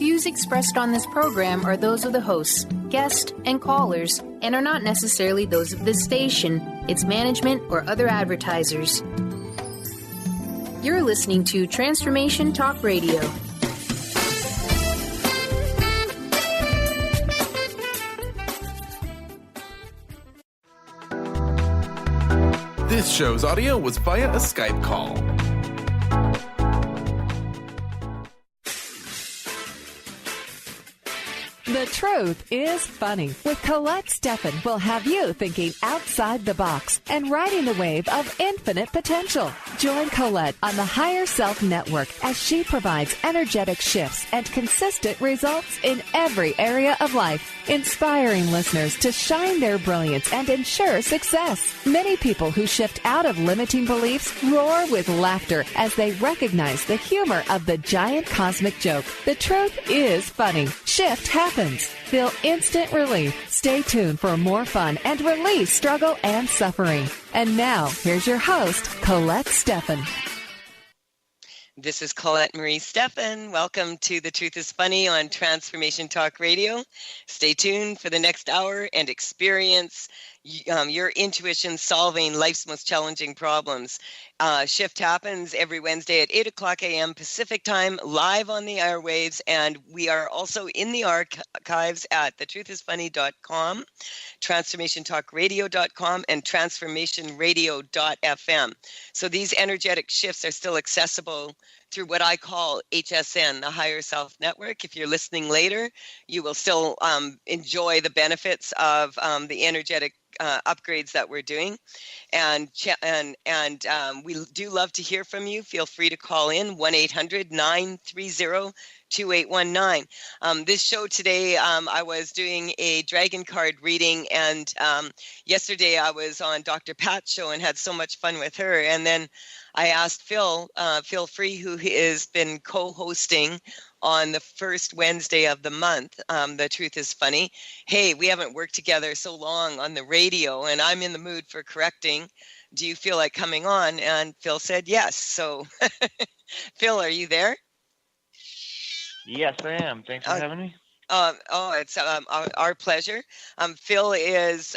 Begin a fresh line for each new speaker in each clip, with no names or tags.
Views expressed on this program are those of the hosts, guests, and callers, and are not necessarily those of this station, its management, or other advertisers. You're listening to Transformation Talk Radio.
This show's audio was via a Skype call.
The Truth is Funny with Colette Stefan will have you thinking outside the box and riding the wave of infinite potential. Join Colette on the Higher Self Network as she provides energetic shifts and consistent results in every area of life, inspiring listeners to shine their brilliance and ensure success. Many people who shift out of limiting beliefs roar with laughter as they recognize the humor of the giant cosmic joke. The truth is funny. Shift happens. Feel instant relief. Stay tuned for more fun and release struggle and suffering. And now, here's your host, Colette Stefan.
This is Colette Marie Stefan. Welcome to The Truth is Funny on Transformation Talk Radio. Stay tuned for the next hour and experience your intuition solving life's most challenging problems. Shift happens every Wednesday at 8 o'clock a.m. Pacific time, live on the airwaves, and we are also in the archives at thetruthisfunny.com, transformationtalkradio.com, and transformationradio.fm. So these energetic shifts are still accessible through what I call HSN, the Higher Self Network. If you're listening later, you will still enjoy the benefits of the energetic upgrades that we're doing, and we do love to hear from you. Feel free to call in 1-800-930-2819. This show today, I was doing a dragon card reading, and yesterday I was on Dr. Pat's show and had so much fun with her. And then I asked Phil Free, who has been co-hosting on the first Wednesday of the month, The Truth is Funny. Hey, we haven't worked together so long on the radio, and I'm in the mood for correcting. Do you feel like coming on? And Phil said yes. So, Phil, are you there?
Yes, I am. Thanks for having me.
It's our pleasure. Phil is,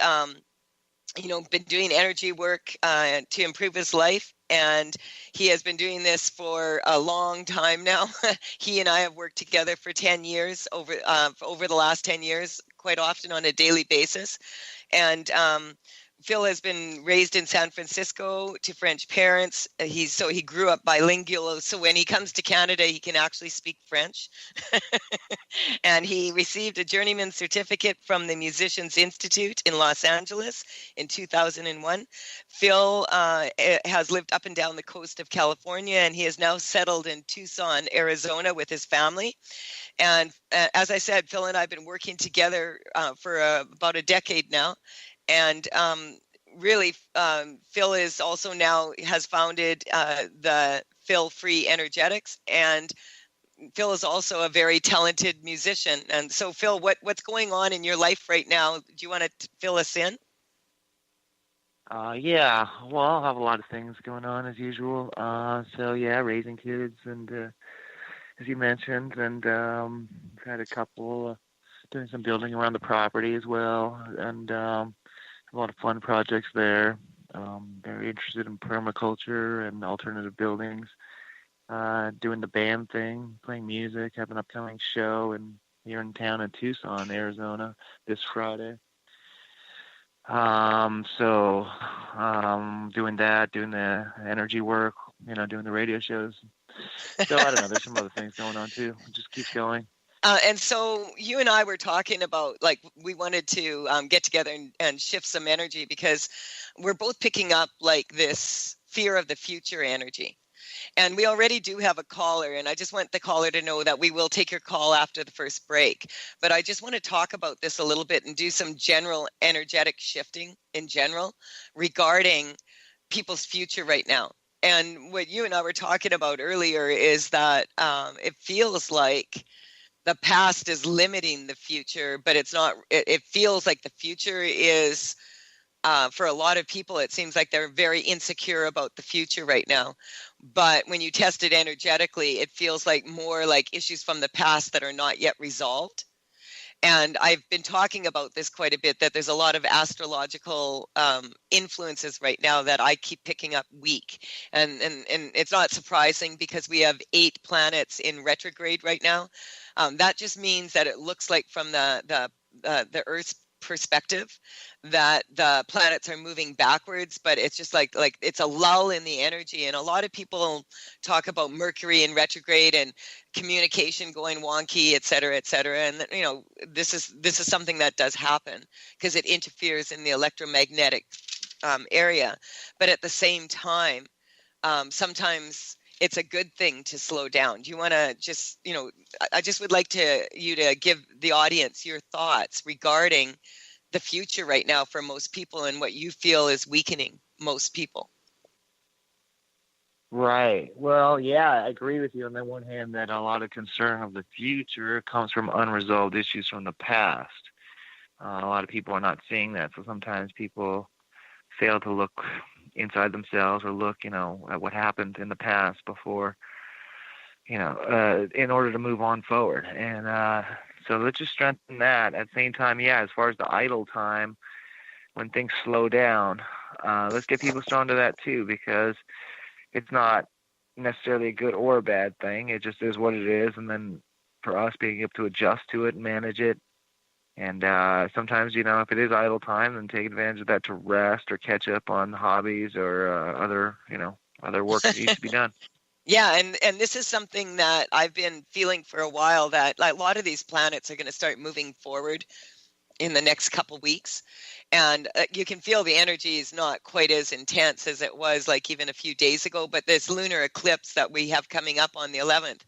been doing energy work to improve his life. And he has been doing this for a long time now. He and I have worked together for 10 years, over the last 10 years, quite often on a daily basis. And Phil has been raised in San Francisco to French parents. He grew up bilingual. So when he comes to Canada, he can actually speak French. And he received a journeyman certificate from the Musicians Institute in Los Angeles in 2001. Phil has lived up and down the coast of California, and he is now settled in Tucson, Arizona with his family. And as I said, Phil and I have been working together for about a decade now. And really, Phil is also now has founded the Phil Free Energetics, and Phil is also a very talented musician. And so, Phil, what's going on in your life right now? Do you want to fill us in?
Yeah, well, I have a lot of things going on as usual. Raising kids, and as you mentioned, and had a couple doing some building around the property as well, and a lot of fun projects there. Very interested in permaculture and alternative buildings. Doing the band thing, playing music, have an upcoming show here in town in Tucson, Arizona this Friday. Doing that, doing the energy work, doing the radio shows. So I don't know, there's some other things going on too. It just keeps going.
And so you and I were talking about, we wanted to get together and shift some energy, because we're both picking up this fear of the future energy. And we already do have a caller, and I just want the caller to know that we will take your call after the first break. But I just want to talk about this a little bit and do some general energetic shifting in general regarding people's future right now. And what you and I were talking about earlier is that it feels like the past is limiting the future, but it's not. It feels like the future is for a lot of people, it seems like they're very insecure about the future right now. But when you test it energetically, it feels like more like issues from the past that are not yet resolved. And I've been talking about this quite a bit, that there's a lot of astrological influences right now that I keep picking up weak. And it's not surprising because we have 8 planets in retrograde right now. That just means that it looks like from the Earth's perspective that the planets are moving backwards, but it's just like it's a lull in the energy. And a lot of people talk about Mercury in retrograde and communication going wonky, et cetera, et cetera. And this is something that does happen because it interferes in the electromagnetic area. But at the same time, sometimes it's a good thing to slow down. Do you want to just, I just would like you to give the audience your thoughts regarding the future right now for most people and what you feel is weakening most people.
Right. Well, yeah, I agree with you on the one hand that a lot of concern of the future comes from unresolved issues from the past. A lot of people are not seeing that. So sometimes people fail to look inside themselves or look, at what happened in the past before, in order to move on forward. And so let's just strengthen that. At the same time, yeah, as far as the idle time, when things slow down, let's get people strong to that too, because it's not necessarily a good or a bad thing. It just is what it is. And then for us being able to adjust to it and manage it. And sometimes, if it is idle time, then take advantage of that to rest or catch up on hobbies or other work that needs to be done.
Yeah, and this is something that I've been feeling for a while, that a lot of these planets are going to start moving forward in the next couple weeks. And you can feel the energy is not quite as intense as it was like even a few days ago. But this lunar eclipse that we have coming up on the 11th,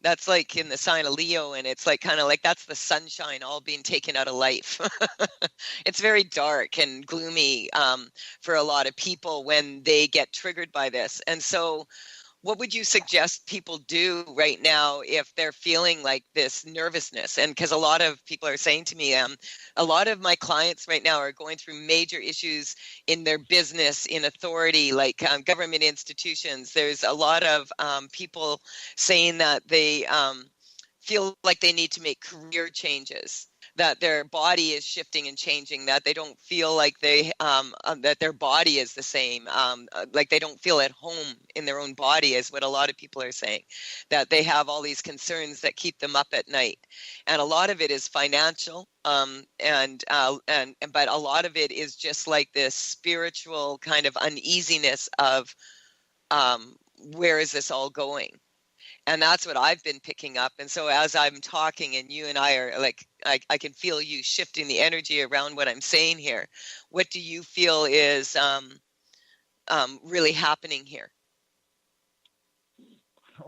that's like in the sign of Leo, and it's like kind of like that's the sunshine all being taken out of life. It's very dark and gloomy for a lot of people when they get triggered by this. And so what would you suggest people do right now if they're feeling like this nervousness? And because a lot of people are saying to me, a lot of my clients right now are going through major issues in their business, in authority, like government institutions. There's a lot of people saying that they feel like they need to make career changes, that their body is shifting and changing, that they don't feel like that their body is the same, like they don't feel at home in their own body, is what a lot of people are saying, that they have all these concerns that keep them up at night. And a lot of it is financial, but a lot of it is just like this spiritual kind of uneasiness of where is this all going? And that's what I've been picking up. And so as I'm talking and you and I are like, I can feel you shifting the energy around what I'm saying here. What do you feel is really happening here?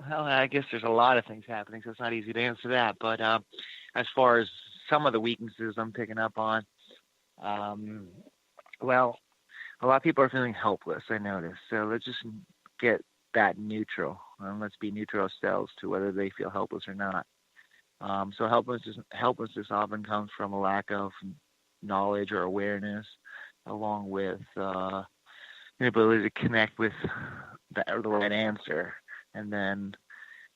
Well, I guess there's a lot of things happening, so it's not easy to answer that. But as far as some of the weaknesses I'm picking up on, well, a lot of people are feeling helpless, I notice. So let's just get that neutral. Let's be neutral ourselves to whether they feel helpless or not. So helplessness often comes from a lack of knowledge or awareness, along with the ability to connect with the right answer. And then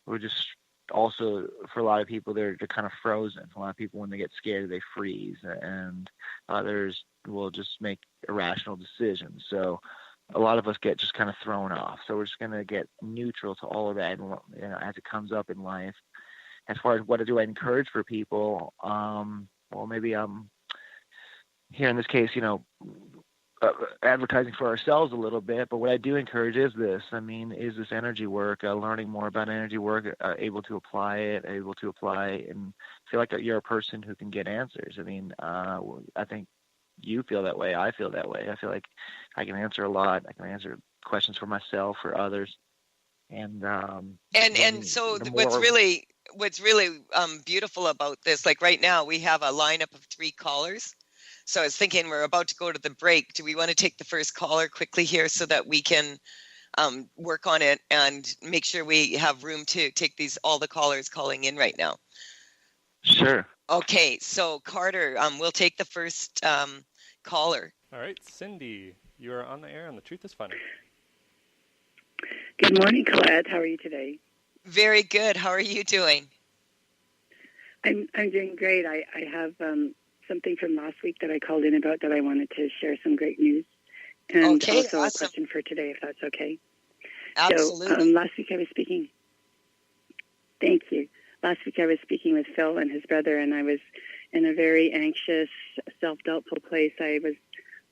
we're just also, for a lot of people, they're kind of frozen. A lot of people, when they get scared, they freeze, and others will just make irrational decisions. So a lot of us get just kind of thrown off. So we're just going to get neutral to all of that, as it comes up in life. As far as what do I encourage for people, well, maybe here in this case, advertising for ourselves a little bit, but what I do encourage is this. Is this energy work, learning more about energy work, able to apply and feel like you're a person who can get answers. I think you feel that way. I feel that way. I feel like I can answer a lot. I can answer questions for myself, for others. And
so what's really beautiful about this, like right now we have a lineup of 3 callers. So I was thinking we're about to go to the break. Do we want to take the first caller quickly here so that we can work on it and make sure we have room to take all the callers calling in right now?
Sure.
Okay, so Carter, we'll take the first caller.
All right, Cindy, you are on the air on The Truth is Funny.
Good morning, Colette. How are you today?
Very good. How are you doing?
I'm doing great. I have something from last week that I called in about that I wanted to share some great news. And
Okay,
also
awesome.
a question for today, if that's okay.
Absolutely.
So last week I was speaking. Thank you. Last week I was speaking with Phil and his brother, and I was in a very anxious, self-doubtful place. I was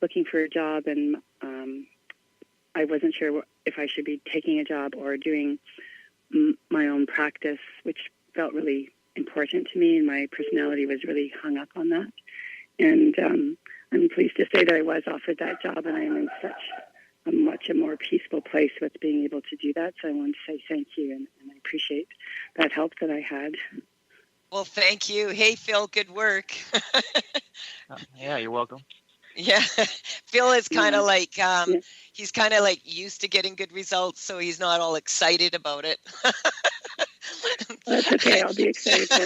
looking for a job, and I wasn't sure if I should be taking a job or doing my own practice, which felt really important to me, and my personality was really hung up on that. And I'm pleased to say that I was offered that job, and I am in such a much more peaceful place with being able to do that. So I want to say thank you, and I appreciate that help that I had.
Well, thank you. Hey, Phil, good work.
Yeah, you're welcome.
Yeah, Phil is kind of like, he's kind of like used to getting good results, so he's not all excited about it.
That's okay. I'll be excited for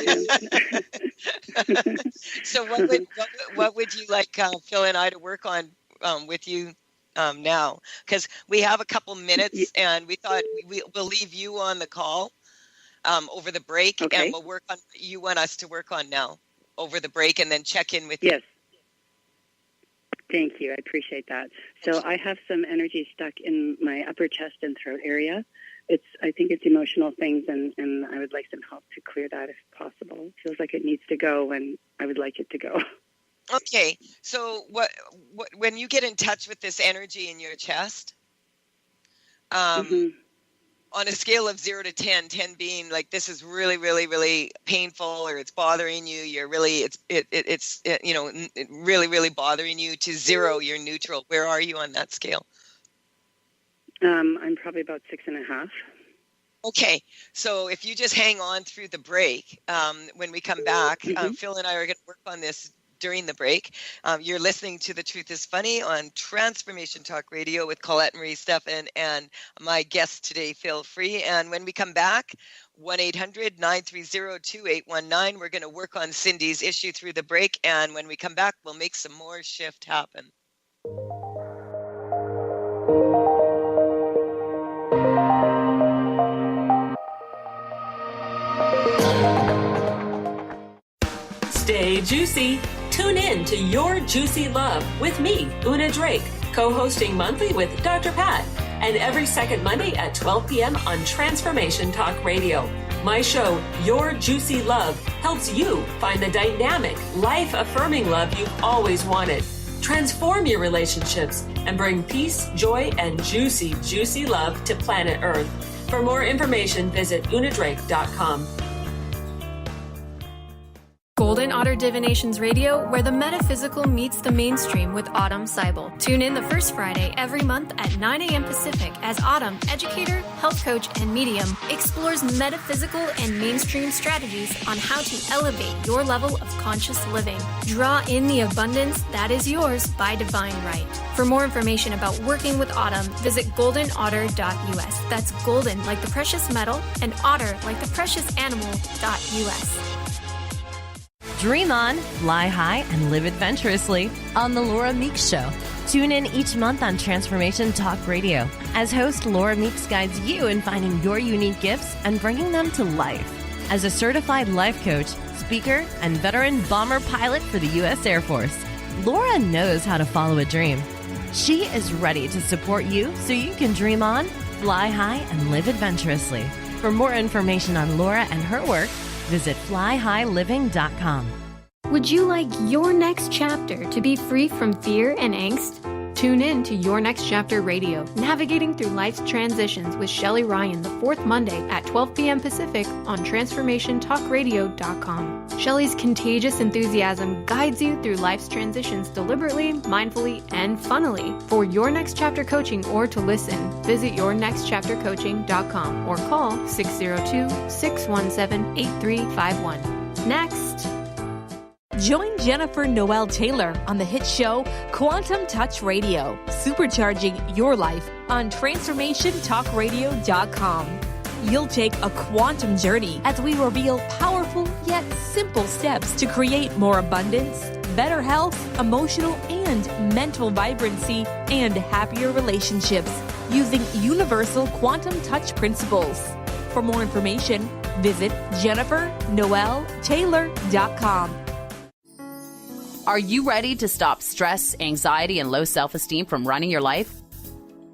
him.
So what would you like Phil and I to work on with you now? Because we have a couple minutes, and we thought we'll leave you on the call over the break,
okay.
and we'll work on you want us to work on now over the break, and then check in with you.
Yes. Thank you. I appreciate that. So I have some energy stuck in my upper chest and throat area. I think it's emotional things, and I would like some help to clear that if possible. It feels like it needs to go, and I would like it to go.
Okay. So what when you get in touch with this energy in your chest, on a scale of 0 to 10, 10 being like this is really, really, really painful, or it's bothering you, you're really it's really, really bothering you, to 0, you're neutral. Where are you on that scale?
I'm probably about 6.5.
Okay, so if you just hang on through the break, when we come back, Phil and I are going to work on this during the break. You're listening to The Truth is Funny on Transformation Talk Radio with Colette Marie Stefan and my guest today, Phil Free. And when we come back, 1-800-930-2819, we're going to work on Cindy's issue through the break. And when we come back, we'll make some more shift happen.
Stay juicy. Tune in to Your Juicy Love with me, Una Drake, co-hosting monthly with Dr. Pat, and every second Monday at 12 p.m. on Transformation Talk Radio. My show, Your Juicy Love, helps you find the dynamic, life-affirming love you've always wanted. Transform your relationships and bring peace, joy, and juicy, juicy love to planet Earth. For more information, visit unadrake.com.
Golden Otter Divinations Radio, where the metaphysical meets the mainstream with Autumn Seibel. Tune in the first Friday every month at 9 a.m. Pacific as Autumn, educator, health coach, and medium, explores metaphysical and mainstream strategies on how to elevate your level of conscious living. Draw in the abundance that is yours by divine right. For more information about working with Autumn, visit goldenotter.us. That's golden like the precious metal and otter like the precious animal.us.
Dream on, fly high, and live adventurously on The Laura Meeks Show. Tune in each month on Transformation Talk Radio as host Laura Meeks guides you in finding your unique gifts and bringing them to life. As a certified life coach, speaker, and veteran bomber pilot for the U.S. Air Force, Laura knows how to follow a dream. She is ready to support you so you can dream on, fly high, and live adventurously. For more information on Laura and her work, visit flyhighliving.com.
Would you like your next chapter to be free from fear and angst? Tune in to Your Next Chapter Radio, navigating through life's transitions with Shelley Ryan the fourth Monday at 12 p.m. Pacific on TransformationTalkRadio.com. Shelley's contagious enthusiasm guides you through life's transitions deliberately, mindfully, and funnily. For Your Next Chapter coaching or to listen, visit YourNextChapterCoaching.com or call 602-617-8351. Next.
Join Jennifer Noel Taylor on the hit show Quantum Touch Radio, supercharging your life on TransformationTalkRadio.com. You'll take a quantum journey as we reveal powerful yet simple steps to create more abundance, better health, emotional and mental vibrancy, and happier relationships using universal quantum touch principles. For more information, visit JenniferNoelTaylor.com.
Are you ready to stop stress, anxiety, and low self-esteem from running your life?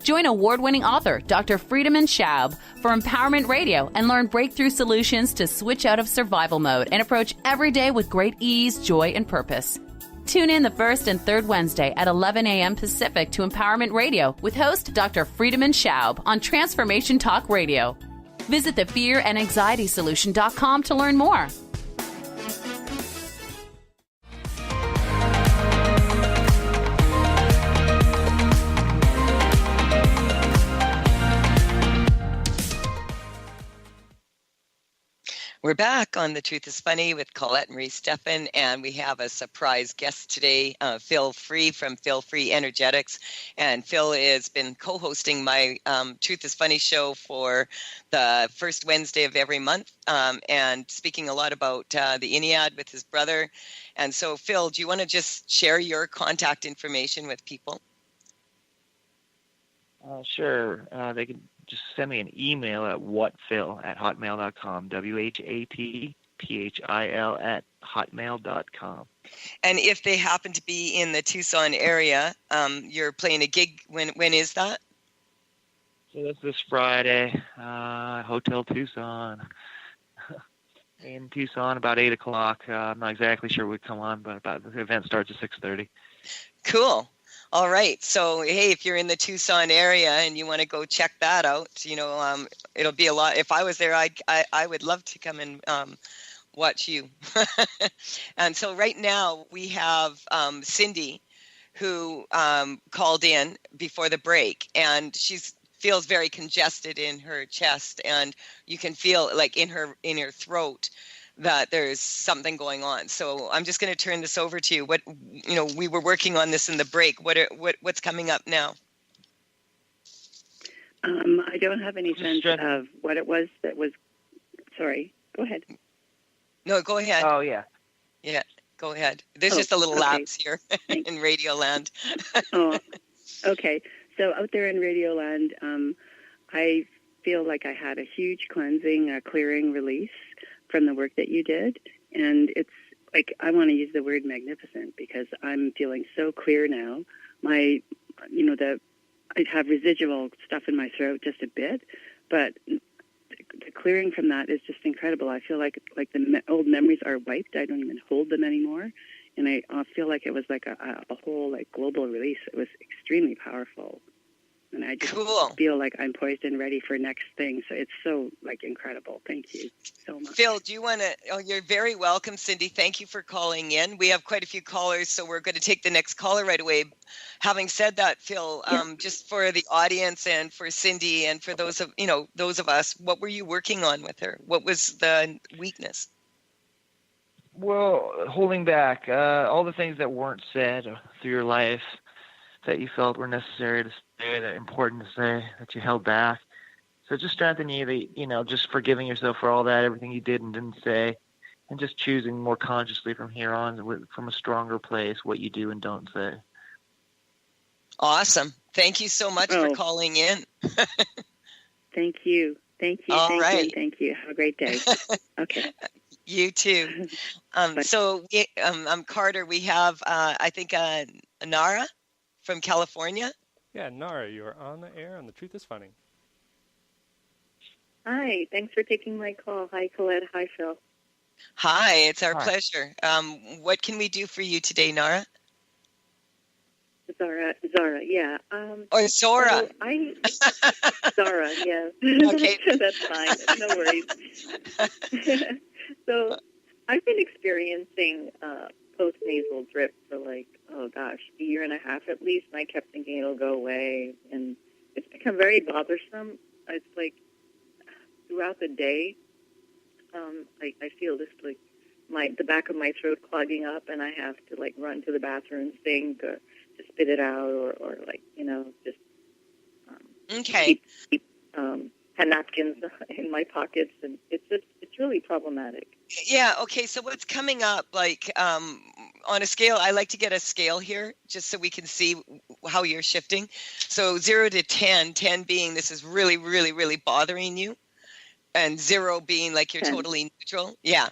Join award-winning author Dr. Friedemann Schaub for Empowerment Radio and learn breakthrough solutions to switch out of survival mode and approach every day with great ease, joy, and purpose. Tune in the first and third Wednesday at 11 a.m. Pacific to Empowerment Radio with host Dr. Friedemann Schaub on Transformation Talk Radio. Visit thefearandanxietysolution.com to learn more.
We're back on The Truth is Funny with Colette Marie Stefan, and we have a surprise guest today, Phil Free from Phil Free Energetics. And Phil has been co-hosting my Truth is Funny show for the first Wednesday of every month, and speaking a lot about the Ennead with his brother. And so, Phil, do you want to just share your contact information with people?
Sure. They can just send me an email at whatphil@hotmail.com, WHATPHIL@hotmail.com.
And if they happen to be in the Tucson area, you're playing a gig. When is that?
So that's this Friday, Hotel Tucson. In Tucson, about 8 o'clock. I'm not exactly sure what come on, but the event starts at 6:30.
Cool. All right. So, hey, if you're in the Tucson area and you want to go check that out, it'll be a lot. If I was there, I would love to come and watch you. And so right now we have Cindy, who called in before the break, and feels very congested in her chest, and you can feel like in her throat that there's something going on. So I'm just going to turn this over to you. We were working on this in the break. What's coming up now?
I don't have any sense of what it was that was. Sorry. Go ahead.
No, go ahead.
Oh yeah.
Yeah, go ahead. There's just a little lapse here in Radio Land.
Oh, okay. So out there in Radio Land, I feel like I had a huge cleansing, a clearing release from the work that you did. And it's like, I want to use the word magnificent because I'm feeling so clear now. I have residual stuff in my throat just a bit, but the clearing from that is just incredible. I feel like the old memories are wiped. I don't even hold them anymore. And I feel like it was like a whole like global release. It was extremely powerful. And I just feel like I'm poised and ready for next thing. So it's so like incredible. Thank you so much.
Phil, do you want to? Oh, you're very welcome, Cindy. Thank you for calling in. We have quite a few callers, so we're going to take the next caller right away. Having said that, Phil, just for the audience and for Cindy and for those of us, what were you working on with her? What was the weakness?
Well, holding back all the things that weren't said through your life that you felt were necessary to say, that important to say, that you held back. So just strengthen you, just forgiving yourself for all that, everything you did and didn't say, and just choosing more consciously from here on, from a stronger place, what you do and don't say.
Awesome. Thank you so much for calling in.
Thank you. Thank you.
All
thank
right.
you. Thank you. Have a great day. Okay.
You too. So I'm Carter. We have, I think, Nara from California.
Yeah, Nara, you are on the air on The Truth is Funny.
Hi, thanks for taking my call. Hi, Colette. Hi, Phil.
Hi, it's our pleasure. What can we do for you today, Nara?
Zara, yeah.
Or Zora.
Zara, yeah.
Okay.
That's fine. No worries. So I've been experiencing post-nasal drip for a year and a half at least, and I kept thinking it'll go away, and it's become very bothersome. It's like throughout the day, I feel this the back of my throat clogging up, and I have to run to the bathroom sink or to spit it out, or just keep napkins in my pockets, and it's really problematic.
Yeah. Okay. So what's coming up? on a scale, I like to get a scale here just so we can see how you're shifting. So 0 to 10, 10 being this is really, really, really bothering you, and 0 being like you're
10.
totally neutral. Yeah.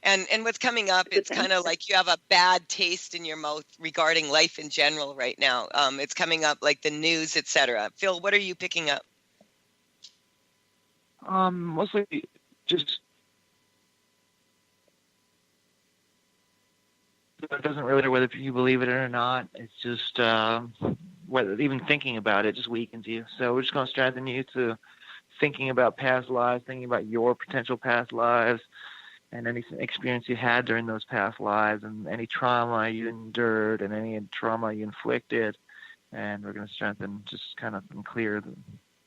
And what's coming up, it's kind of like you have a bad taste in your mouth regarding life in general right now. It's coming up like the news, etc. Phil, what are you picking up?
Mostly just it doesn't really matter whether you believe it or not. It's just whether even thinking about it just weakens you. So we're just going to strengthen you to thinking about past lives, thinking about your potential past lives, and any experience you had during those past lives, and any trauma you endured, and any trauma you inflicted. And we're going to strengthen, just kind of clear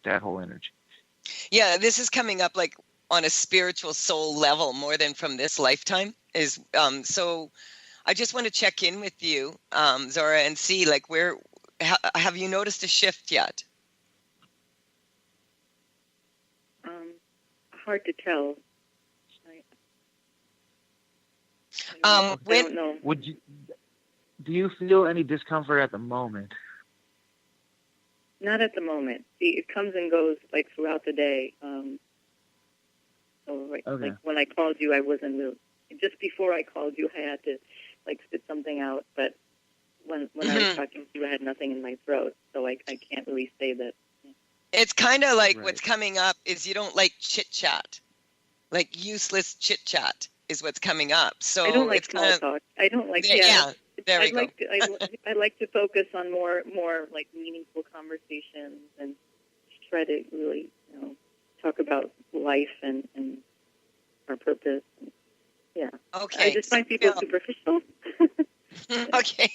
that whole energy.
Yeah, this is coming up like on a spiritual soul level more than from this lifetime. So I just want to check in with you, Zora, and see like have you noticed a shift yet?
Hard to tell.
I
don't know.
Do you feel any discomfort at the moment?
Not at the moment. See, it comes and goes like throughout the day. Like when I called you, I wasn't really. Just before I called you, I had to like spit something out. But when I was talking to you, I had nothing in my throat, so I can't really say that.
It's kind of like what's coming up is you don't like chit chat, like useless chit chat is what's coming up. So
I don't like
it's
small talk. I don't like. Yeah.
There we go.
I like to focus on more like meaningful conversations and try to really talk about life and our purpose. Yeah.
Okay.
I just find people superficial.
Okay.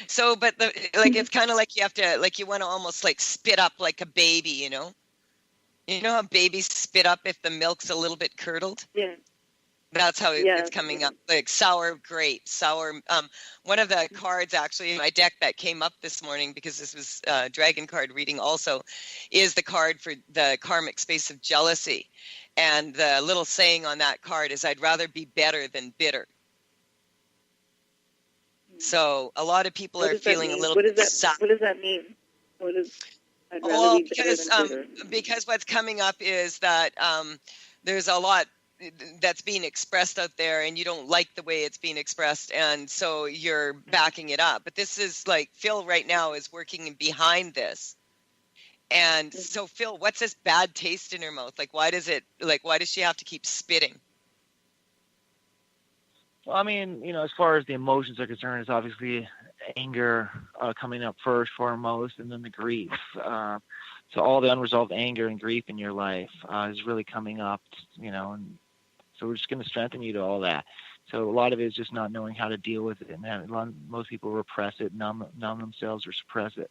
So, but it's kind of like you have to, like you want to almost like spit up like a baby, you know? You know how babies spit up if the milk's a little bit curdled?
Yeah.
That's how it's coming up, like sour grapes, sour. One of the cards actually in my deck that came up this morning, because this was dragon card reading also, is the card for the karmic space of jealousy. And the little saying on that card is, I'd rather be better than bitter. So a lot of people are feeling a little bit sad.
What does that mean? I'd rather be better than bitter?
Because what's coming up is that there's a lot that's being expressed out there and you don't like the way it's being expressed, and so you're backing it up. But this is like Phil right now is working behind this. And so Phil, what's this bad taste in her mouth? Like why does she have to keep spitting?
Well, I mean, as far as the emotions are concerned, it's obviously anger coming up first, foremost, and then the grief. So all the unresolved anger and grief in your life is really coming up, and so we're just going to strengthen you to all that. So a lot of it is just not knowing how to deal with it, and most people repress it, numb themselves, or suppress it.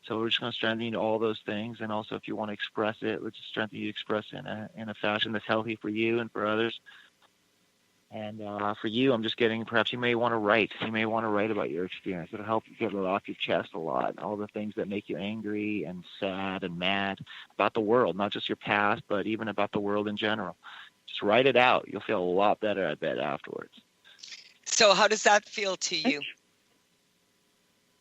So we're just going to strengthen you to all those things, and also if you want to express it, let's just strengthen you to express it in a fashion that's healthy for you and for others. And for you, I'm just getting, perhaps you may want to write. You may want to write about your experience. It'll help you get it off your chest a lot. All the things that make you angry and sad and mad about the world, not just your past, but even about the world in general. Just write it out. You'll feel a lot better, I bet, afterwards.
So how does that feel to you?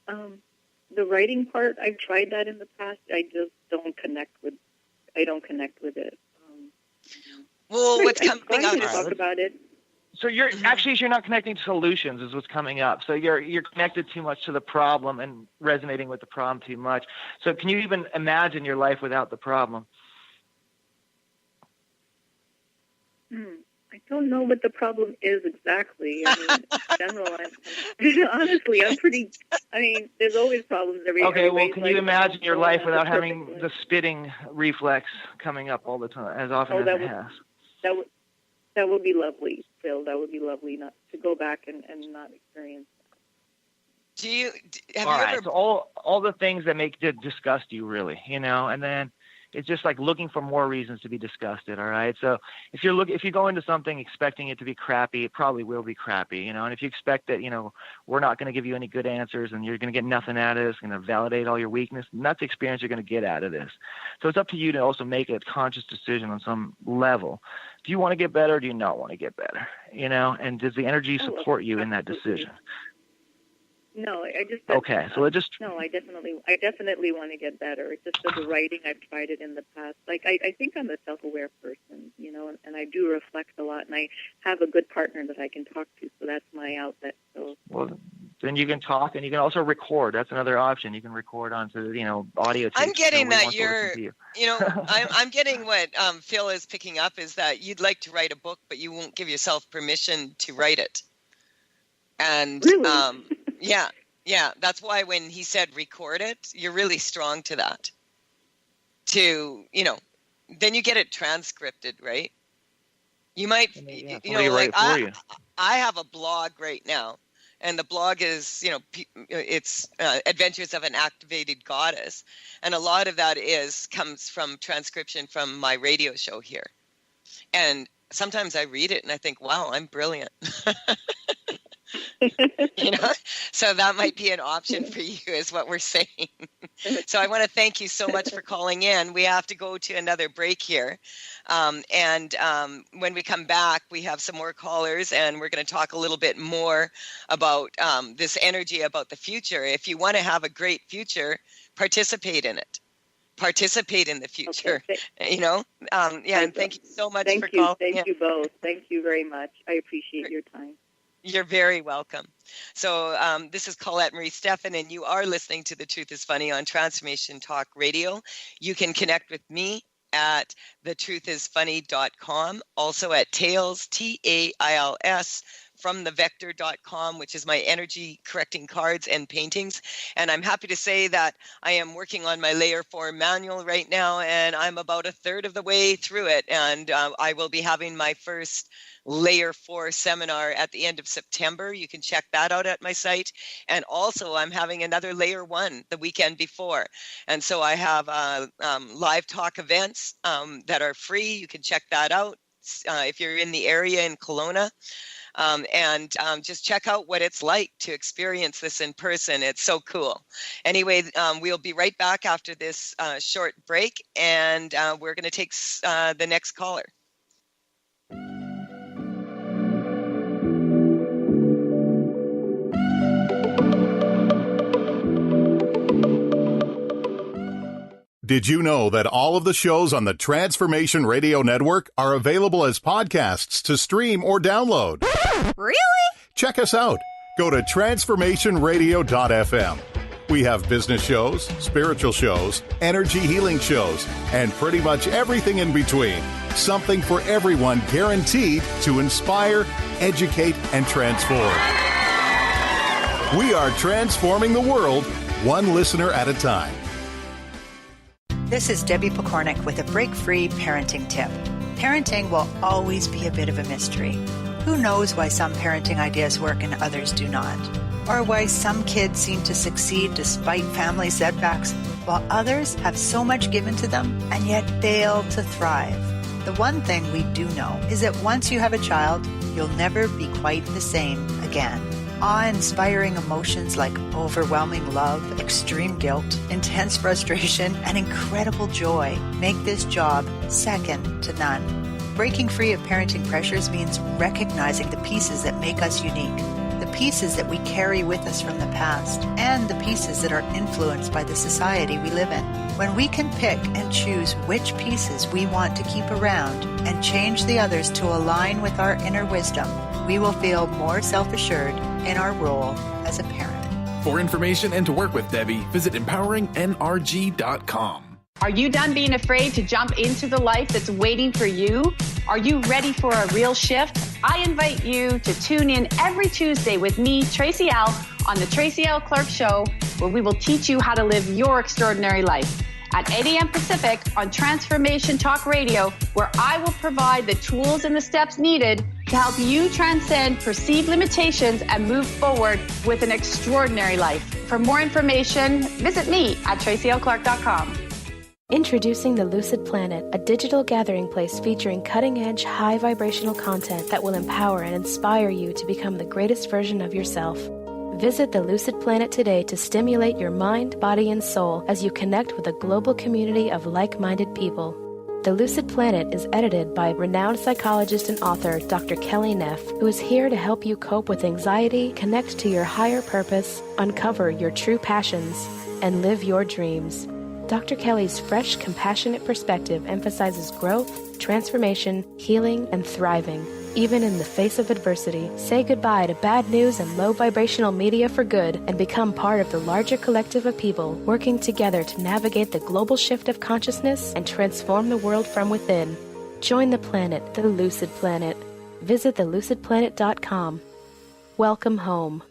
The writing part, I've tried that in the past. I just don't connect with it.
Well, what's coming up?
To talk about it.
So you're not connecting to solutions is what's coming up. So you're connected too much to the problem and resonating with the problem too much. So can you even imagine your life without the problem?
I don't know what the problem is exactly. I mean, in general, there's always problems everywhere.
Okay, well, can you imagine your life without having the spitting reflex coming up all the time, as often as it has?
That would be lovely, Phil. That would be lovely not to go back and not experience that.
So all the things that disgust you, really, and then it's just like looking for more reasons to be disgusted. All right. So if you go into something expecting it to be crappy, it probably will be crappy, and if you expect that, we're not going to give you any good answers and you're going to get nothing out of this, going to validate all your weakness, and that's the experience you're going to get out of this. So it's up to you to also make a conscious decision on some level do you want to get better or do you not want to get better? And does the energy support you in that decision?
No, I just
okay. So
no, I definitely want to get better. It's just that the writing, I've tried it in the past. Like I think I'm a self-aware person, and I do reflect a lot, and I have a good partner that I can talk to, so that's my outlet. So
then you can talk, and you can also record. That's another option. You can record onto audio tapes.
I'm getting that I'm getting what Phil is picking up is that you'd like to write a book, but you won't give yourself permission to write it. And
really?
Yeah. That's why when he said record it, you're really strong to that. Then you get it transcripted, right? You might, I have a blog right now, and the blog is, it's Adventures of an Activated Goddess, and a lot of that comes from transcription from my radio show here, and sometimes I read it and I think, wow, I'm brilliant. So that might be an option for you, is what we're saying. So I want to thank you so much for calling in. We have to go to another break here. And when we come back, we have some more callers, and we're going to talk a little bit more about this energy, about the future. If you want to have a great future, participate in it. Participate in the future, and thank you so much for calling.
Thank you both. Thank you very much. I appreciate your time.
You're very welcome. So this is Colette Marie Stefan, and you are listening to The Truth is Funny on Transformation Talk Radio. You can connect with me at thetruthisfunny.com, also at Tails, Tails, fromthevector.com, which is my energy correcting cards and paintings. And I'm happy to say that I am working on my Layer 4 manual right now, and I'm about a third of the way through it. And I will be having my first Layer 4 seminar at the end of September. You can check that out at my site. And also I'm having another Layer 1 the weekend before. And so I have live talk events that are free. You can check that out if you're in the area in Kelowna. And just check out what it's like to experience this in person. It's so cool. Anyway, we'll be right back after this short break, and we're going to take the next caller.
Did you know that all of the shows on the Transformation Radio Network are available as podcasts to stream or download?
Really?
Check us out. Go to transformationradio.fm. We have business shows, spiritual shows, energy healing shows, and pretty much everything in between. Something for everyone, guaranteed to inspire, educate, and transform. We are transforming the world, one listener at a time.
This is Debbie Pokornik with a break-free parenting tip. Parenting will always be a bit of a mystery. Who knows why some parenting ideas work and others do not? Or why some kids seem to succeed despite family setbacks, while others have so much given to them and yet fail to thrive. The one thing we do know is that once you have a child, you'll never be quite the same again. Awe-inspiring emotions like overwhelming love, extreme guilt, intense frustration, and incredible joy make this job second to none. Breaking free of parenting pressures means recognizing the pieces that make us unique, the pieces that we carry with us from the past, and the pieces that are influenced by the society we live in. When we can pick and choose which pieces we want to keep around and change the others to align with our inner wisdom, we will feel more self-assured in our role as a parent.
For information and to work with Debbie, visit empoweringnrg.com.
Are you done being afraid to jump into the life that's waiting for you? Are you ready for a real shift? I invite you to tune in every Tuesday with me, Tracy L., on the Tracy L. Clark Show, where we will teach you how to live your extraordinary life. At 8 a.m. Pacific on Transformation Talk Radio, where I will provide the tools and the steps needed to help you transcend perceived limitations and move forward with an extraordinary life. For more information, visit me at tracylclark.com.
Introducing the Lucid Planet, a digital gathering place featuring cutting-edge, high-vibrational content that will empower and inspire you to become the greatest version of yourself. Visit the Lucid Planet today to stimulate your mind, body, and soul as you connect with a global community of like-minded people. The Lucid Planet is edited by renowned psychologist and author Dr. Kelly Neff, who is here to help you cope with anxiety, connect to your higher purpose, uncover your true passions, and live your dreams. Dr. Kelly's fresh, compassionate perspective emphasizes growth, transformation, healing, and thriving. Even in the face of adversity, say goodbye to bad news and low vibrational media for good and become part of the larger collective of people working together to navigate the global shift of consciousness and transform the world from within. Join the planet, the Lucid Planet. Visit thelucidplanet.com. Welcome home.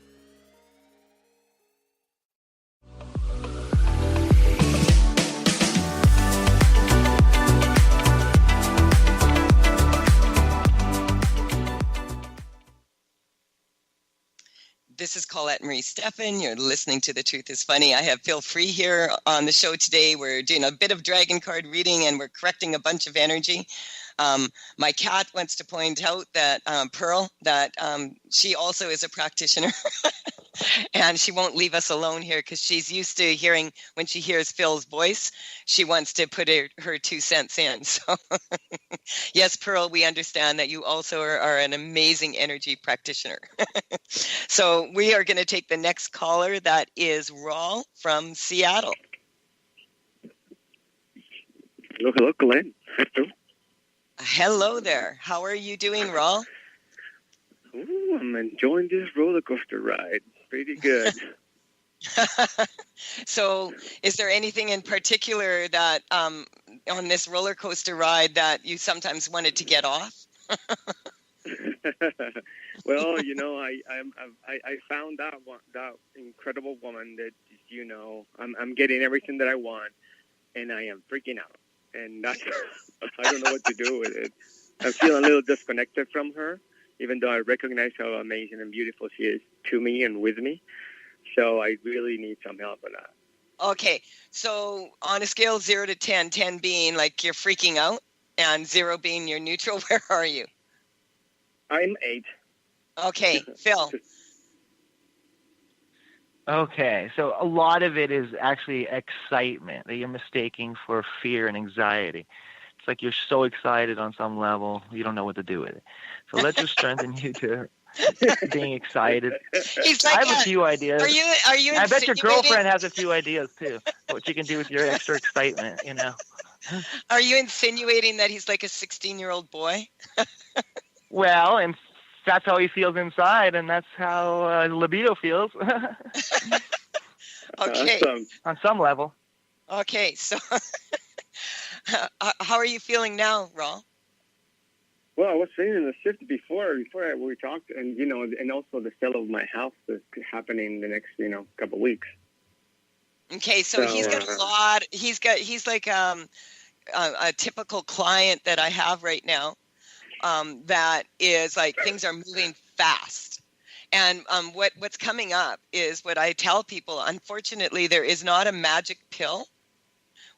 This is Colette Marie Stefan. You're listening to The Truth is Funny. I have Phil Free here on the show today. We're doing a bit of dragon card reading and we're correcting a bunch of energy. My cat wants to point out that Pearl, that she also is a practitioner and she won't leave us alone here because she's used to hearing, when she hears Phil's voice, she wants to put her 2 cents in. So yes, Pearl, we understand that you also are an amazing energy practitioner. So we are going to take the next caller. That is Raul from Seattle.
Hello, Colette.
Hello there. How are you doing, Raul?
Ooh, I'm enjoying this roller coaster ride. Pretty good.
So is there anything in particular that on this roller coaster ride that you sometimes wanted to get off?
Well, you know, I found that incredible woman that, you know, I'm getting everything that I want, and I am freaking out. And that's, I don't know what to do with it. I'm feeling a little disconnected from her, even though I recognize how amazing and beautiful she is to me and with me. So I really need some help on that.
Okay, so on a scale of 0 to 10, 10 being like you're freaking out, and 0 being you're neutral, where are you?
I'm 8.
Okay, Phil.
Okay, so a lot of it is actually excitement that you're mistaking for fear and anxiety. It's like you're so excited on some level, you don't know what to do with it. So let's just strengthen you to being excited.
He's like,
I have a few ideas.
Are you?
I bet your girlfriend has a few ideas too. What you can do with your extra excitement, you know.
Are you insinuating that he's like a 16-year-old boy?
Well, and that's how he feels inside, and that's how libido feels.
Okay.
Awesome.
On some level.
Okay, so how are you feeling now, Raul?
Well, I was feeling the shift before we talked, and you know, and also the sale of my house is happening the next, you know, couple of weeks.
Okay, so he's got a lot. He's like a typical client that I have right now. That is like things are moving fast, and what's coming up is what I tell people. Unfortunately, there is not a magic pill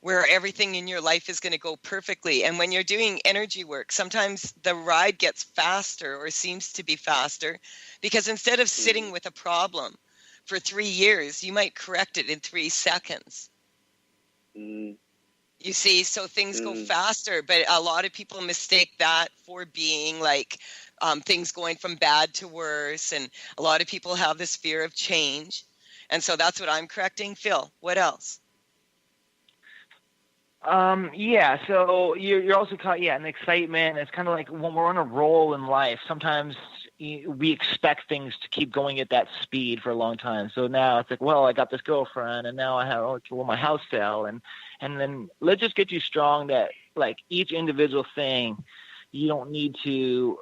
where everything in your life is going to go perfectly. And when you're doing energy work, sometimes the ride gets faster or seems to be faster because instead of sitting with a problem for 3 years, you might correct it in 3 seconds.
Mm.
You see, so things go faster, but a lot of people mistake that for being like things going from bad to worse. And a lot of people have this fear of change. And so that's what I'm correcting. Phil, what else?
Yeah, so you're also caught, in excitement. It's kind of like when we're on a roll in life, sometimes we expect things to keep going at that speed for a long time. So now it's like, well, I got this girlfriend, and now I have, my house fell, and then let's just get you strong that like each individual thing, you don't need to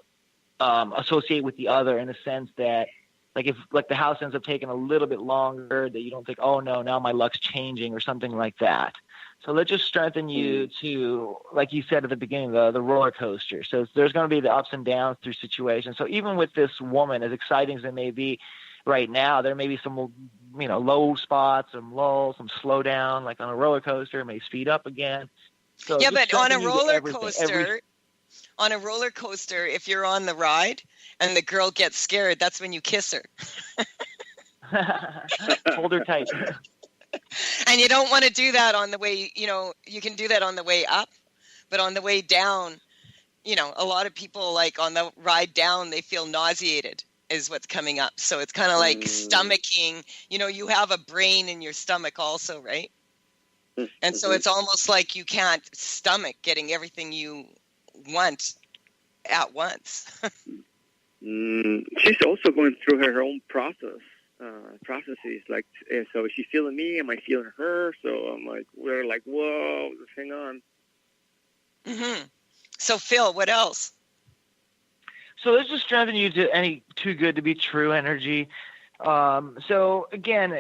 associate with the other in the sense that like if like the house ends up taking a little bit longer, that you don't think, oh no, now my luck's changing or something like that. So let's just strengthen you to, like you said at the beginning, the roller coaster. So there's going to be the ups and downs through situations. So even with this woman, as exciting as it may be right now, there may be some, low spots, some lulls, some slow down, like on a roller coaster, it may speed up again. So
yeah, but on a roller coaster, if you're on the ride and the girl gets scared, that's when you kiss her.
Hold her tight.
And you don't want to do that on the way, you can do that on the way up, But on the way down, a lot of people, like on the ride down, they feel nauseated is what's coming up. So it's kind of like stomaching, you have a brain in your stomach also, right? And so it's almost like you can't stomach getting everything you want at once.
She's also going through her own processes. Like, so is she feeling me? Am I feeling her? So I'm like, we're like, whoa, hang on.
Mm-hmm. So Phil, what else?
So this is strengthening you to any too good to be true energy. So again,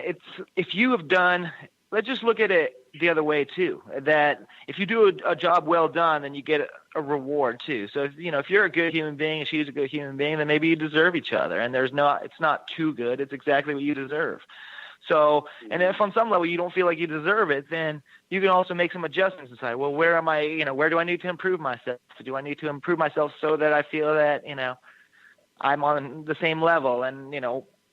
if you have done, let's just look at it the other way too, that if you do a job well done, then you get a reward too. So if you're a good human being and she's a good human being, then maybe you deserve each other, and it's not too good. It's exactly what you deserve. So, and if on some level you don't feel like you deserve it, then you can also make some adjustments and say, well, where am I, where do I need to improve myself? Do I need to improve myself so that I feel that, I'm on the same level? And,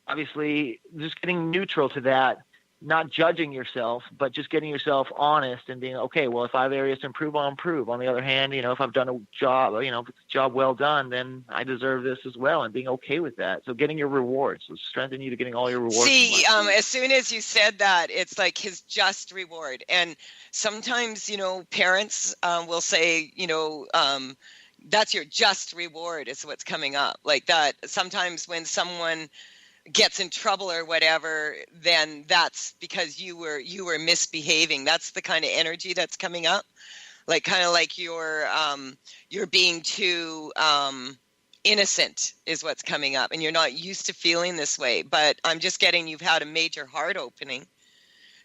obviously just getting neutral to that, not judging yourself, but just getting yourself honest and being, okay, well, if I have areas to improve, I'll improve. On the other hand, if I've done a job, if it's a job well done, then I deserve this as well, and being okay with that. So getting your rewards, so strengthen you to getting all your rewards.
See, as soon as you said that, it's like his just reward. And sometimes, parents will say, that's your just reward is what's coming up. Like that. Sometimes when someone gets in trouble or whatever, then that's because you were misbehaving. That's the kind of energy that's coming up, like kind of like you're being too innocent is what's coming up, and you're not used to feeling this way. But I'm just getting you've had a major heart opening.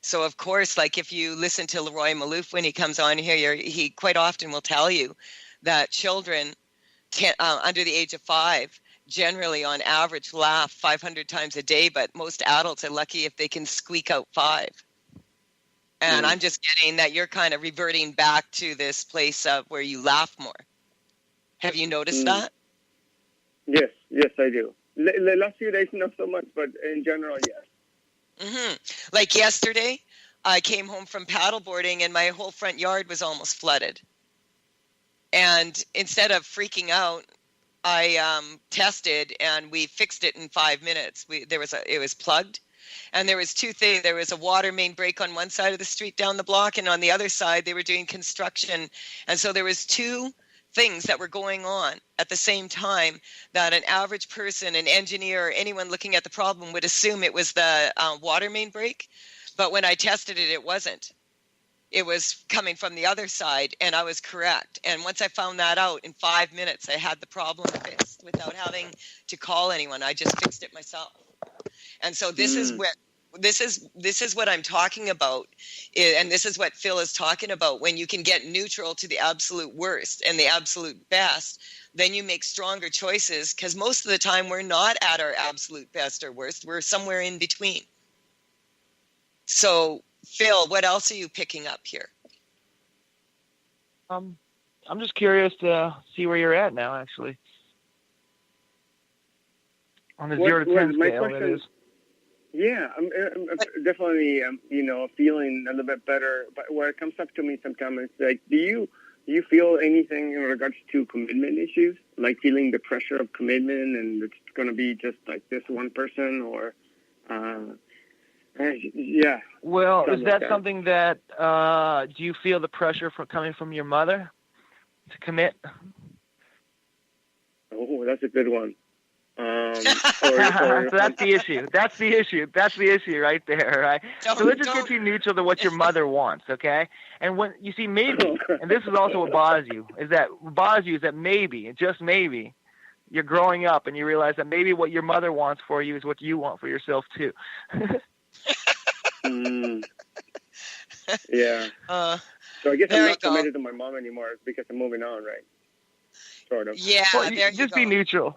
So of course, like if you listen to Leroy Malouf when he comes on here, he quite often will tell you that children under the age of 5 generally on average laugh 500 times a day, but most adults are lucky if they can squeak out 5. And I'm just getting that you're kind of reverting back to this place of where you laugh more. Have you noticed that?
Yes, I do. The last few days, not so much, but in general, yes.
Mm-hmm. Like yesterday, I came home from paddleboarding and my whole front yard was almost flooded. And instead of freaking out, I tested and we fixed it in 5 minutes. It was plugged, and there was 2 things. There was a water main break on one side of the street down the block, and on the other side they were doing construction. And so there was 2 things that were going on at the same time that an average person, an engineer, or anyone looking at the problem would assume it was the water main break. But when I tested it, it wasn't. It was coming from the other side, and I was correct. And once I found that out, in 5 minutes, I had the problem fixed without having to call anyone. I just fixed it myself. And so this is what I'm talking about, and this is what Phil is talking about. When you can get neutral to the absolute worst and the absolute best, then you make stronger choices, because most of the time we're not at our absolute best or worst. We're somewhere in between. So Phil, what else are you picking up here?
I'm just curious to see where you're at now, actually. On the 0 to 10 scale, that is.
Yeah, I'm definitely, feeling a little bit better. But what comes up to me sometimes is like, do you feel anything in regards to commitment issues? Like feeling the pressure of commitment, and it's going to be just like this one person, or yeah.
Well, is that something that, do you feel the pressure coming from your mother to commit?
Oh, that's a good one.
So that's the issue. That's the issue right there, right? So let's just get you neutral to what your mother wants, okay? And when you see maybe, and this is also what bothers you, is that maybe, just maybe, you're growing up and you realize that maybe what your mother wants for you is what you want for yourself too.
Yeah. So I guess I'm not committed to my mom anymore because I'm moving on, right? Sort of.
Yeah.
Well, just be neutral.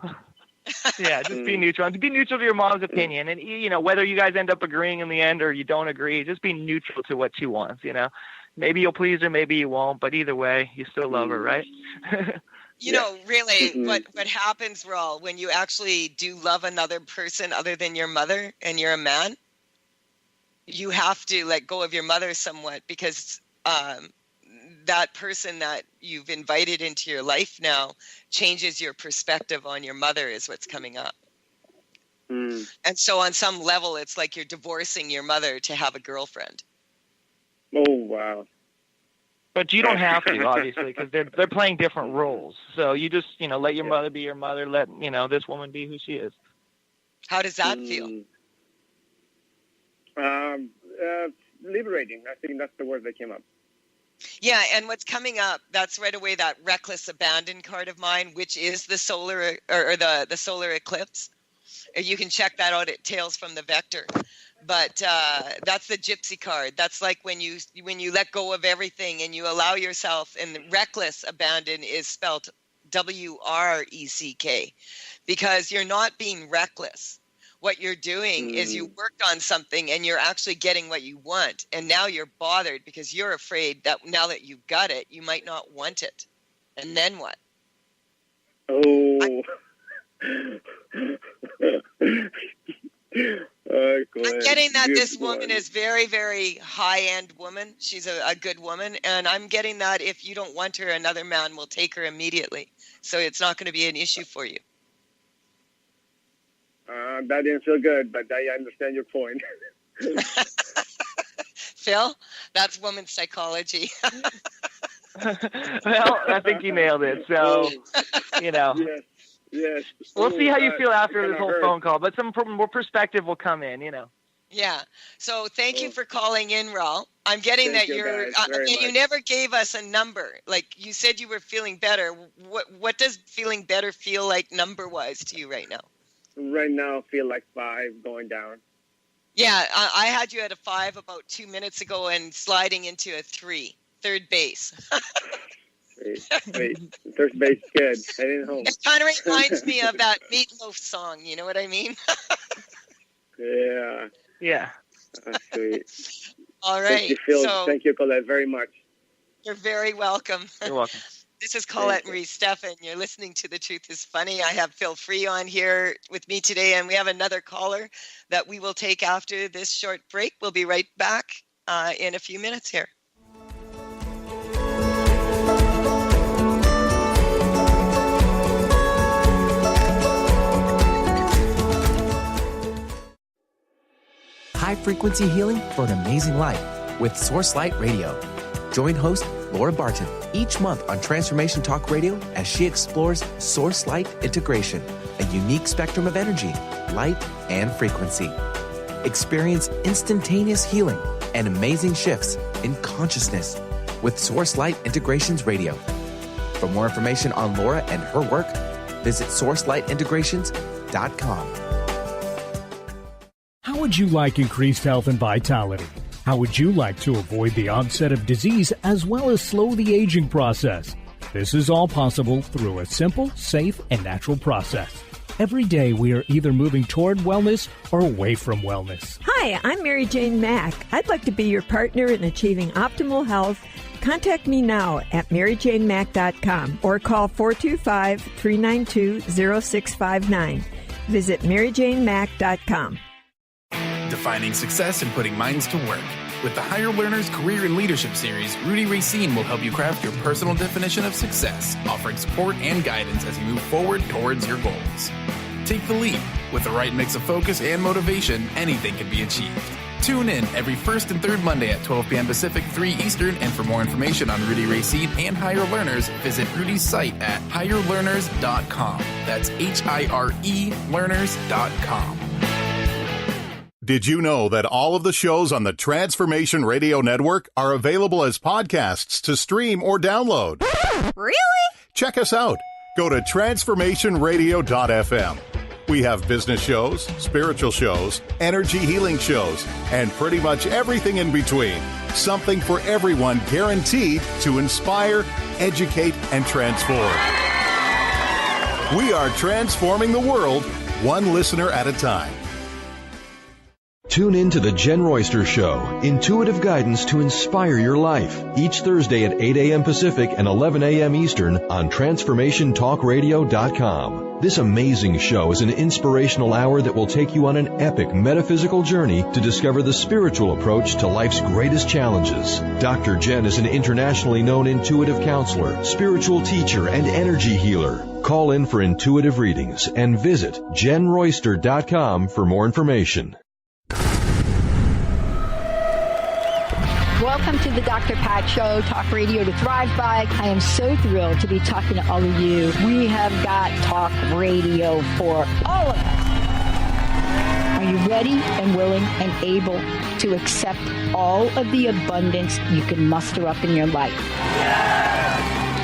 Yeah, just be neutral. And be neutral to your mom's opinion. And, whether you guys end up agreeing in the end or you don't agree, just be neutral to what she wants, Maybe you'll please her, maybe you won't, but either way, you still love her, right?
Really, what happens, Raul, when you actually do love another person other than your mother and you're a man, you have to let go of your mother somewhat, because that person that you've invited into your life now changes your perspective on your mother is what's coming up. And so on some level, it's like you're divorcing your mother to have a girlfriend.
Oh, wow.
But you don't have to, obviously, because they're playing different roles. So you just, let your mother be your mother. Let, this woman be who she is.
How does that feel?
Liberating. I think that's the word that came up.
Yeah, and what's coming up, that's right away that reckless abandon card of mine, which is the solar or the solar eclipse. You can check that out at Tales from the Vector. But that's the gypsy card. That's like when you let go of everything and you allow yourself, and reckless abandon is spelled WRECK, because you're not being reckless. What you're doing is you worked on something and you're actually getting what you want. And now you're bothered because you're afraid that now that you've got it, you might not want it. And then what?
Oh.
I'm getting that this woman is very, very high-end woman. She's a good woman. And I'm getting that if you don't want her, another man will take her immediately. So it's not going to be an issue for you.
That didn't feel good, but I understand your point.
Phil, that's woman psychology.
Well, I think you nailed it. So,
Yes.
We'll see how you feel after this whole phone call, but some more perspective will come in,
Yeah. So thank you for calling in, Raul. I'm getting that you're, and you never gave us a number. Like you said you were feeling better. What does feeling better feel like number-wise to you right now?
Right now, I feel like 5 going down.
Yeah, I had you at a 5 about 2 minutes ago and sliding into a 3, third base.
Wait, third base good. I didn't home.
It kind of reminds me of that Meatloaf song. You know what I mean?
Yeah.
Yeah.
That's sweet.
All right.
Thank you, Phil. Thank you, Colette, very much.
You're very welcome.
You're welcome.
This is Colette Marie Stefan. You're listening to The Truth is Funny. I have Phil Free on here with me today, and we have another caller that we will take after this short break. We'll be right back in a few minutes here.
High-frequency healing for an amazing life with Source Light Radio. Join host Laura Barton each month on Transformation Talk Radio as she explores Source Light integration, a unique spectrum of energy, light, and frequency. Experience instantaneous healing and amazing shifts in consciousness with Source Light Integrations Radio. For more information on Laura and her work, visit sourcelightintegrations.com.
How would you like increased health and vitality? How would you like to avoid the onset of disease as well as slow the aging process? This is all possible through a simple, safe, and natural process. Every day we are either moving toward wellness or away from wellness.
Hi, I'm Mary Jane Mack. I'd like to be your partner in achieving optimal health. Contact me now at maryjanemack.com or call 425-392-0659. Visit maryjanemack.com.
Defining success and putting minds to work. With the Higher Learners Career and Leadership Series, Rudy Racine will help you craft your personal definition of success, offering support and guidance as you move forward towards your goals. Take the leap. With the right mix of focus and motivation, anything can be achieved. Tune in every first and third Monday at 12 p.m. Pacific, 3 Eastern, and for more information on Rudy Racine and Higher Learners, visit Rudy's site at higherlearners.com. That's HIRE learners.com.
Did you know that all of the shows on the Transformation Radio Network are available as podcasts to stream or download?
Really?
Check us out. Go to transformationradio.fm. We have business shows, spiritual shows, energy healing shows, and pretty much everything in between. Something for everyone, guaranteed to inspire, educate, and transform. We are transforming the world one listener at a time.
Tune in to The Jen Royster Show, intuitive guidance to inspire your life, each Thursday at 8 a.m. Pacific and 11 a.m. Eastern on TransformationTalkRadio.com. This amazing show is an inspirational hour that will take you on an epic metaphysical journey to discover the spiritual approach to life's greatest challenges. Dr. Jen is an internationally known intuitive counselor, spiritual teacher, and energy healer. Call in for intuitive readings and visit JenRoyster.com for more information.
Welcome to the Dr. Pat Show, talk radio to thrive by. I am so thrilled to be talking to all of you. We have got talk radio for all of us. Are you ready and willing and able to accept all of the abundance you can muster up in your life?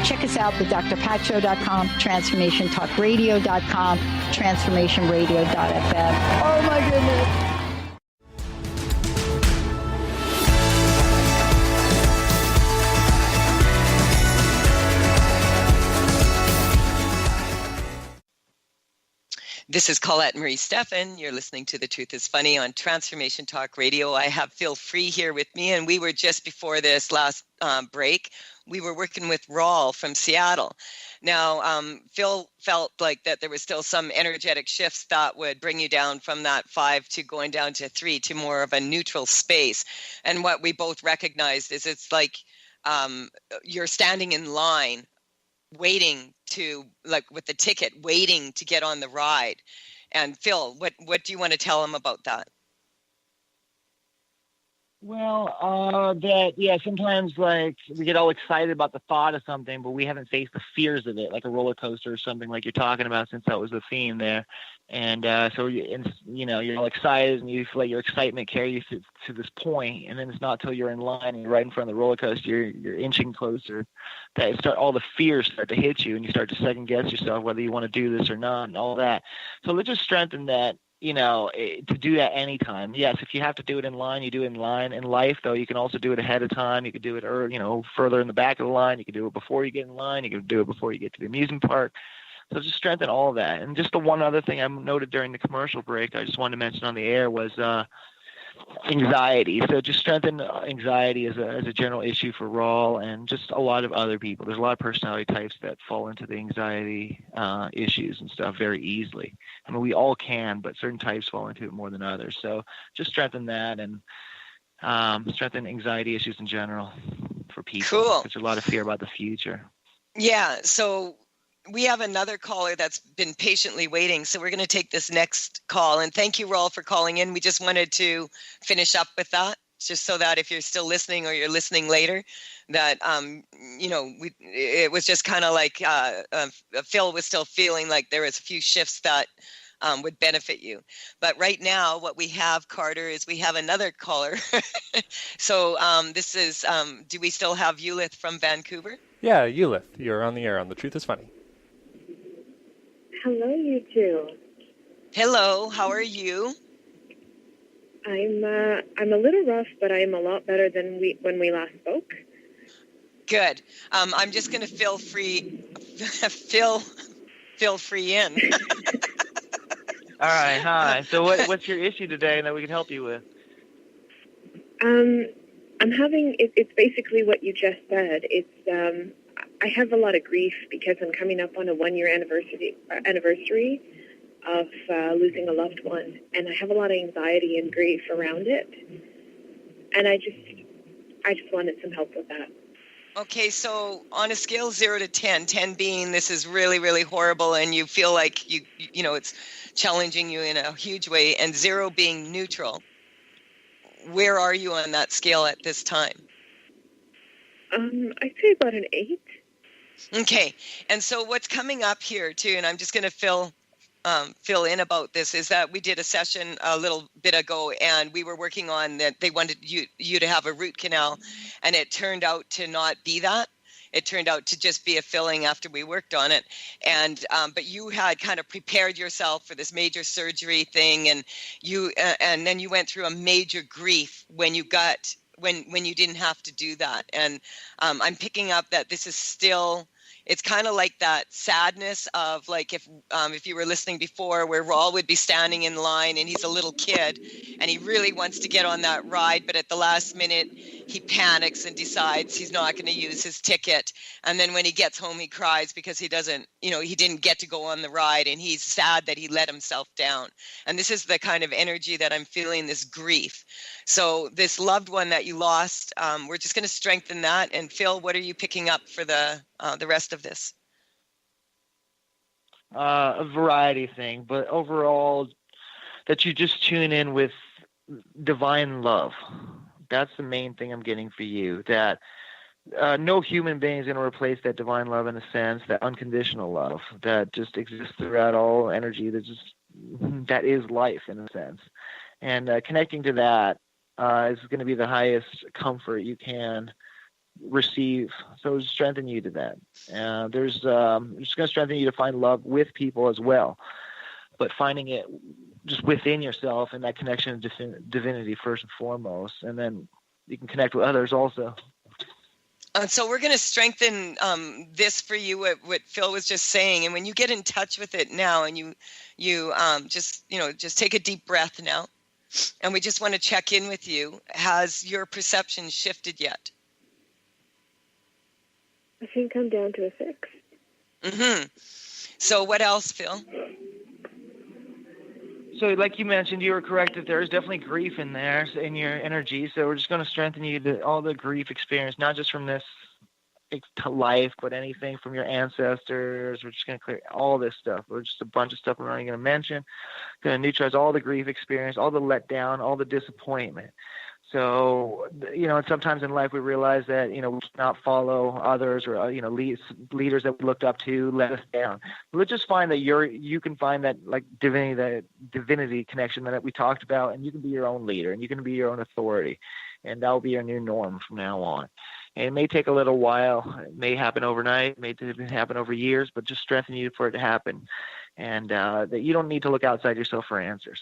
Check us out at drpatshow.com, transformationtalkradio.com, transformationradio.fm. Oh my goodness.
This is Colette Marie Stefan. You're listening to The Truth is Funny on Transformation Talk Radio. I have Phil Free here with me, and we were just before this last break, we were working with Raul from Seattle. Now, Phil felt like that there was still some energetic shifts that would bring you down from that 5 to going down to 3 to more of a neutral space. And what we both recognized is it's like you're standing in line waiting to, like with the ticket, waiting to get on the ride. And Phil, what do you want to tell him about that?
Well, sometimes like we get all excited about the thought of something, but we haven't faced the fears of it, like a roller coaster or something like you're talking about, since that was the theme there. And so you're all excited, and you feel like your excitement carries you to this point, and then it's not till you're in line and you're right in front of the roller coaster, you're inching closer, that all the fears start to hit you, and you start to second guess yourself whether you want to do this or not, and all that. So let's just strengthen that. To do that anytime. Yes, if you have to do it in line, you do it in line. In life, though, you can also do it ahead of time. You could do it, further in the back of the line. You could do it before you get in line. You could do it before you get to the amusement park. So just strengthen all of that. And just the one other thing I noted during the commercial break, I just wanted to mention on the air was anxiety. So just strengthen anxiety as a general issue for Raul and just a lot of other people. There's a lot of personality types that fall into the anxiety issues and stuff very easily. I mean, we all can, but certain types fall into it more than others. So just strengthen that and strengthen anxiety issues in general for people.
Cool.
There's a lot of fear about the future.
Yeah. So we have another caller that's been patiently waiting. So we're going to take this next call. And thank you, Raul, for calling in. We just wanted to finish up with that, just so that if you're still listening or you're listening later, that, it was just kind of like Phil was still feeling like there was a few shifts that would benefit you. But right now, what we have, Carter, is we have another caller. So this is, do we still have Eulith from Vancouver?
Yeah, Eulith, you're on the air on The Truth is Funny.
Hello, you two.
Hello, how are you?
I'm a little rough, but I'm a lot better than when we last spoke.
Good. I'm just going to fill free in.
All right, hi. So what's your issue today that we can help you with?
I'm having, it's basically what you just said. It's, I have a lot of grief because I'm coming up on a 1-year anniversary of losing a loved one, and I have a lot of anxiety and grief around it. And I just wanted some help with that.
Okay, so on a scale 0 to 10, 10 being this is really, really horrible, and you feel like it's challenging you in a huge way, and 0 being neutral, where are you on that scale at this time?
I'd say about an 8.
Okay, and so what's coming up here too, and I'm just going to fill in about this, is that we did a session a little bit ago, and we were working on that. They wanted you to have a root canal, and it turned out to not be that. It turned out to just be a filling after we worked on it, and but you had kind of prepared yourself for this major surgery thing, and and then you went through a major grief when you didn't have to do that. And I'm picking up that this is still, it's kind of like that sadness of like if you were listening before, where Raul would be standing in line and he's a little kid and he really wants to get on that ride, but at the last minute he panics and decides he's not going to use his ticket, and then when he gets home he cries because he didn't get to go on the ride, and he's sad that he let himself down. And this is the kind of energy that I'm feeling, this grief. So this loved one that you lost, we're just going to strengthen that. And Phil, what are you picking up for the rest of this?
A variety thing, but overall, that you just tune in with divine love. That's the main thing I'm getting for you. That no human being is going to replace that divine love, in a sense, that unconditional love that just exists throughout all energy. That is life, in a sense. And connecting to that is going to be the highest comfort you can receive. So strengthen you to that. It's just going to strengthen you to find love with people as well, but finding it just within yourself and that connection to divinity first and foremost, and then you can connect with others also.
So we're going to strengthen this for you, what Phil was just saying. And when you get in touch with it now, and you just take a deep breath now, and we just want to check in with you. Has your perception shifted yet?
I think I'm down to a 6.
Mm-hmm. So what else, Phil?
So like you mentioned, you were correct that there is definitely grief in there, in your energy. So we're just going to strengthen you to all the grief experience, not just from this to life, but anything from your ancestors. We're just going to clear all this stuff. We're just a bunch of stuff we're not even going to mention. Going to neutralize all the grief experience, all the letdown, all the disappointment. So, and sometimes in life we realize that, we cannot follow others or, leaders that we looked up to let us down. Let's just find that you can find that like divinity connection that we talked about, and you can be your own leader and you can be your own authority, and that will be your new norm from now on. And it may take a little while. It may happen overnight. It may happen over years, but just strengthen you for it to happen. And that you don't need to look outside yourself for answers.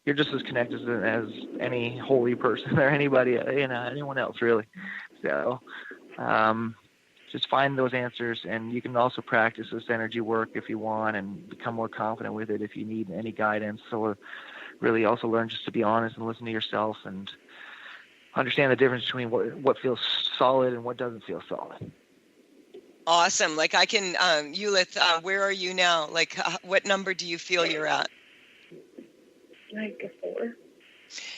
You're just as connected as any holy person or anybody, anyone else, really. So just find those answers, and you can also practice this energy work if you want and become more confident with it if you need any guidance, or really also learn just to be honest and listen to yourself and understand the difference between what feels solid and what doesn't feel solid.
Awesome. Like I can, Ulith, where are you now? Like what number do you feel you're at?
Like a 4.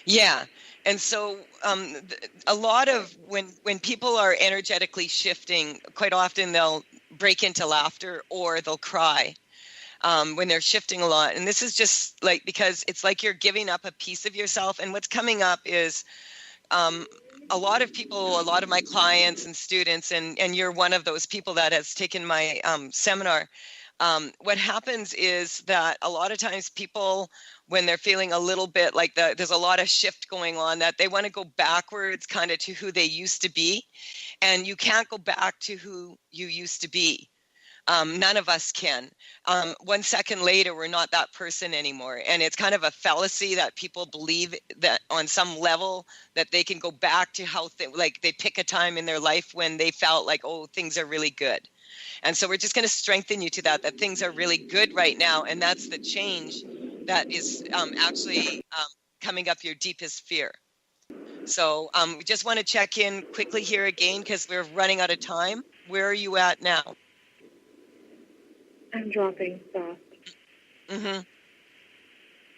Yeah. And so a lot of when people are energetically shifting, quite often they'll break into laughter or they'll cry when they're shifting a lot. And this is just like, because it's like you're giving up a piece of yourself. And what's coming up is a lot of people, a lot of my clients and students, and you're one of those people that has taken my seminar. What happens is that a lot of times people, when they're feeling a little bit like there's a lot of shift going on, that they want to go backwards kind of to who they used to be. And you can't go back to who you used to be. None of us can. 1 second later, we're not that person anymore. And it's kind of a fallacy that people believe that on some level that they can go back to how like they pick a time in their life when they felt like, oh, things are really good. And so we're just going to strengthen you to that things are really good right now. And that's the change that is actually coming up your deepest fear. So we just want to check in quickly here again, because we're running out of time. Where are you at now?
I'm dropping soft.
Mm-hmm.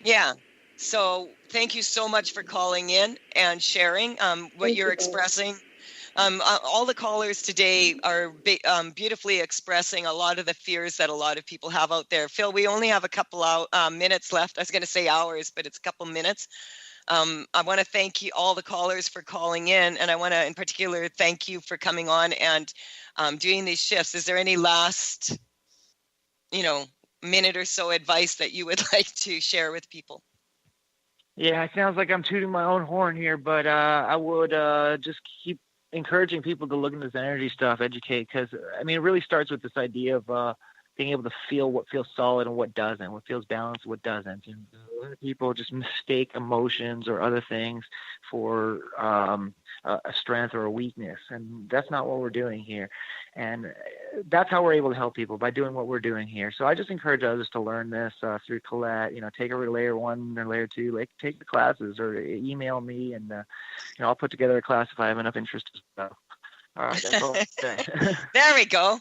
Yeah. So thank you so much for calling in and sharing what you're expressing. All the callers today are beautifully expressing a lot of the fears that a lot of people have out there. Phil, we only have a couple minutes left. I was going to say hours, but it's a couple minutes. I want to thank you, all the callers, for calling in. And I want to, in particular, thank you for coming on and doing these shifts. Is there any last minute or so advice that you would like to share with people?
Yeah, it sounds like I'm tooting my own horn here, but I would just keep encouraging people to look into this energy stuff, educate, because, it really starts with this idea of being able to feel what feels solid and what doesn't, what feels balanced and what doesn't. And a lot of people just mistake emotions or other things for a strength or a weakness, and that's not what we're doing here. And that's how we're able to help people, by doing what we're doing here. So I just encourage others to learn this through Colette. Take a layer 1 or layer 2, like take the classes or email me, and I'll put together a class if I have enough interest as well. All right, that's all I'm saying.
There we go.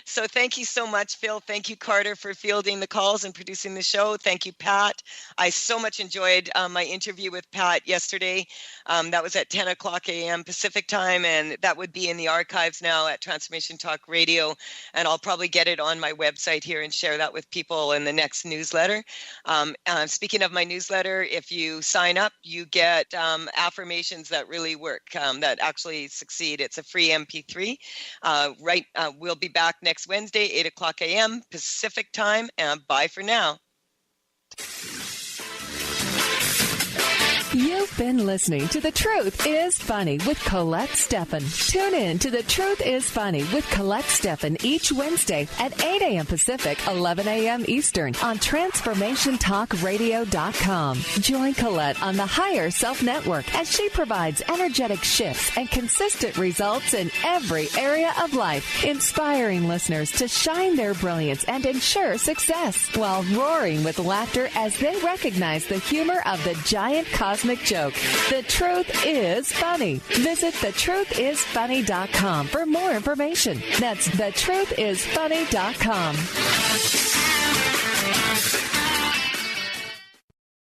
So thank you so much, Phil. Thank you, Carter, for fielding the calls and producing the show. Thank you, Pat. I so much enjoyed my interview with Pat yesterday. That was at 10 o'clock a.m. Pacific time, and that would be in the archives now at Transformation Talk Radio. And I'll probably get it on my website here and share that with people in the next newsletter. Speaking of my newsletter, if you sign up, you get affirmations that really work, that actually succeed. It's a free MP3. We'll be back next Wednesday, 8 o'clock a.m. Pacific time. Bye for now.
You've been listening to The Truth is Funny with Colette Stefan. Tune in to The Truth is Funny with Colette Stefan each Wednesday at 8 a.m. Pacific, 11 a.m. Eastern on TransformationTalkRadio.com. Join Colette on the Higher Self Network as she provides energetic shifts and consistent results in every area of life, inspiring listeners to shine their brilliance and ensure success while roaring with laughter as they recognize the humor of the giant cosmic joke. The Truth is Funny. Visit thetruthisfunny.com for more information. That's thetruthisfunny.com.